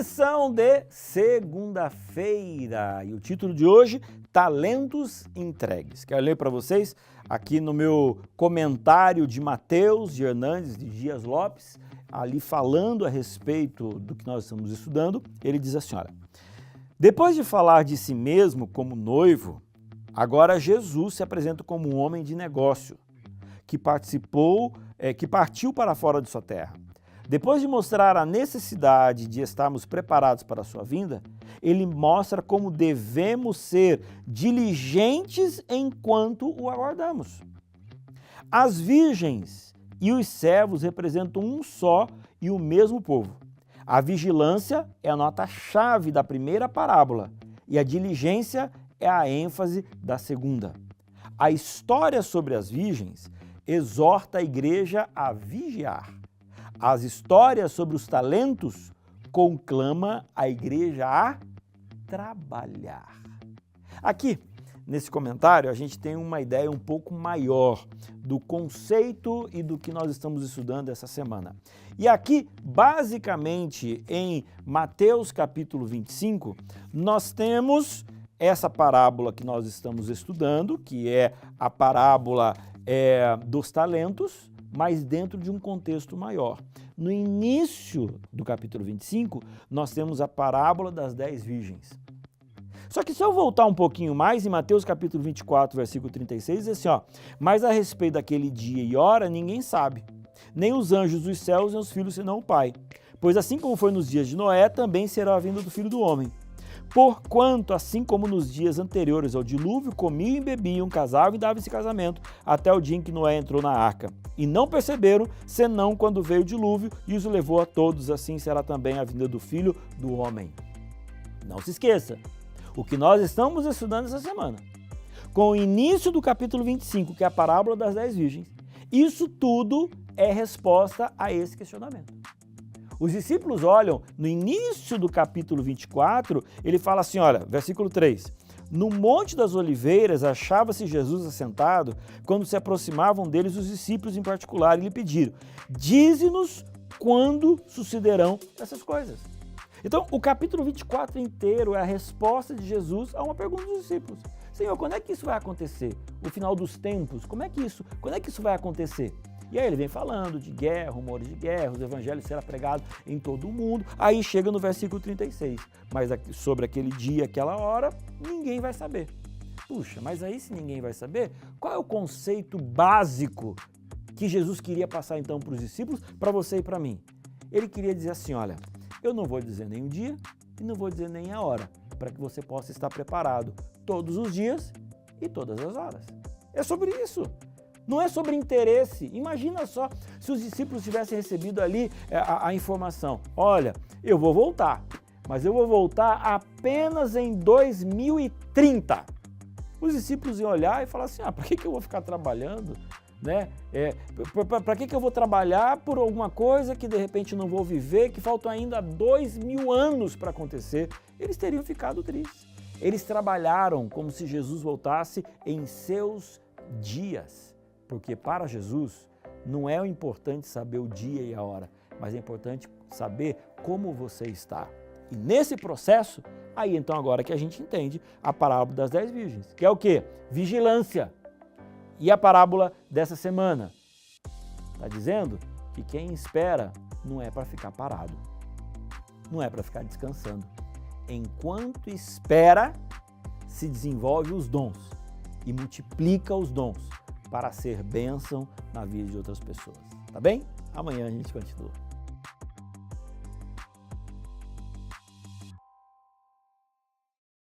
Lição de segunda-feira. E o título de hoje, Talentos Entregues. Quero ler para vocês aqui no meu comentário de Mateus de Hernandes de Dias Lopes, ali falando a respeito do que nós estamos estudando. Ele diz assim, olha, depois de falar de si mesmo como noivo, agora Jesus se apresenta como um homem de negócio que partiu para fora de sua terra. Depois de mostrar a necessidade de estarmos preparados para a sua vinda, ele mostra como devemos ser diligentes enquanto o aguardamos. As virgens e os servos representam um só e o mesmo povo. A vigilância é a nota-chave da primeira parábola e a diligência é a ênfase da segunda. A história sobre as virgens exorta a igreja a vigiar. As histórias sobre os talentos conclama a igreja a trabalhar. Aqui, nesse comentário, a gente tem uma ideia um pouco maior do conceito e do que nós estamos estudando essa semana. E aqui, basicamente, em Mateus capítulo 25, nós temos essa parábola que nós estamos estudando, que é a parábola dos talentos, mas dentro de um contexto maior. No início do capítulo 25, nós temos a parábola das 10 virgens. Só que se eu voltar um pouquinho mais, em Mateus capítulo 24, versículo 36, diz assim, ó, mas a respeito daquele dia e hora, ninguém sabe, nem os anjos dos céus, nem os filhos, senão o Pai. Pois assim como foi nos dias de Noé, também será a vinda do Filho do Homem. Porquanto, assim como nos dias anteriores ao dilúvio, comiam e bebiam, casavam e davam-se casamento, até o dia em que Noé entrou na arca. E não perceberam, senão quando veio o dilúvio e os levou a todos, assim será também a vinda do Filho do Homem. Não se esqueça, o que nós estamos estudando essa semana, com o início do capítulo 25, que é a parábola das 10 virgens, isso tudo é resposta a esse questionamento. Os discípulos olham, no início do capítulo 24, ele fala assim, olha, versículo 3, no Monte das Oliveiras achava-se Jesus assentado, quando se aproximavam deles os discípulos em particular e lhe pediram, dize-nos quando sucederão essas coisas. Então, o capítulo 24 inteiro é a resposta de Jesus a uma pergunta dos discípulos. Senhor, quando é que isso vai acontecer? O final dos tempos, quando é que isso vai acontecer? E aí ele vem falando de guerra, rumores de guerra, o evangelho será pregado em todo o mundo. Aí chega no versículo 36, mas sobre aquele dia, aquela hora, ninguém vai saber. Puxa, mas aí se ninguém vai saber, qual é o conceito básico que Jesus queria passar então para os discípulos, para você e para mim? Ele queria dizer assim, olha, eu não vou dizer nem o dia e não vou dizer nem a hora, para que você possa estar preparado todos os dias e todas as horas. É sobre isso. Não é sobre interesse. Imagina só se os discípulos tivessem recebido ali a informação. Olha, eu vou voltar, mas eu vou voltar apenas em 2030. Os discípulos iam olhar e falar assim, para que eu vou ficar trabalhando? Né? Para que eu vou trabalhar por alguma coisa que de repente não vou viver, que faltam ainda 2000 anos para acontecer? Eles teriam ficado tristes. Eles trabalharam como se Jesus voltasse em seus dias. Porque para Jesus não é o importante saber o dia e a hora, mas é importante saber como você está. E nesse processo, aí então agora que a gente entende a parábola das 10 virgens, que é o quê? Vigilância. E a parábola dessa semana? Está dizendo que quem espera não é para ficar parado, não é para ficar descansando. Enquanto espera, se desenvolve os dons e multiplica os dons para ser bênção na vida de outras pessoas. Tá bem? Amanhã a gente continua.